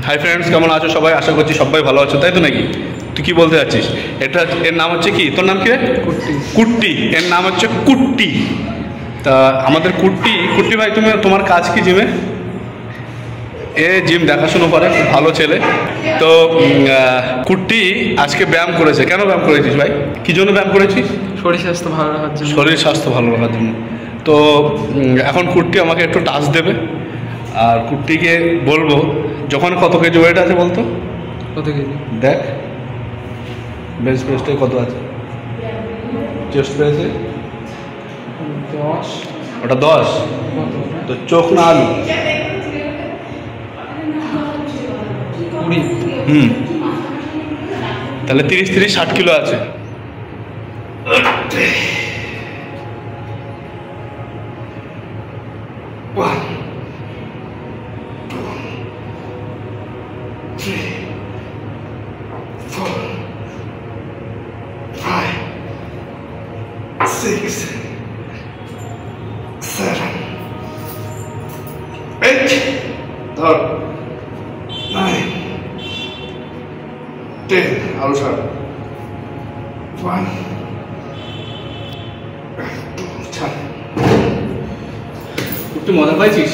Hi friends, কেমন আছো সবাই? আশা করছি সবাই ভালো আছো, তাই তো নাকি? তুই কি বলতে চাচ্ছিস? এর নাম হচ্ছে কি? তোর নাম কি? কুট্টি। এর নাম হচ্ছে কুট্টি। তা আমাদের কুট্টি ভাই, তোমার কাজ কি জিমে? জিম দেখাশুনো করে, খুব ভালো ছেলে। তো কুট্টি আজকে ব্যায়াম করেছে। কেন ব্যায়াম করেছিস ভাই? কি জন্য ব্যায়াম করেছিস? শরীর স্বাস্থ্য ভালো রাখার জন্য। শরীর স্বাস্থ্য ভালো রাখার জন্য। তো এখন কুট্টি আমাকে একটু টাচ দেবে, আর কুট্টিকে বলবো যখন কত কেজি ওয়েট আছে বলতো। কত কেজি? দেখ বেঞ্চ প্রেসটাই কত আছে, চেস্ট প্রেসে 10। ওটা 10। তো চোখ না আলু? 20। তাহলে 30-60 কিলো আছে। আরো ছাড়। 1 2 ছাড়। একটু মজা পাইছিস?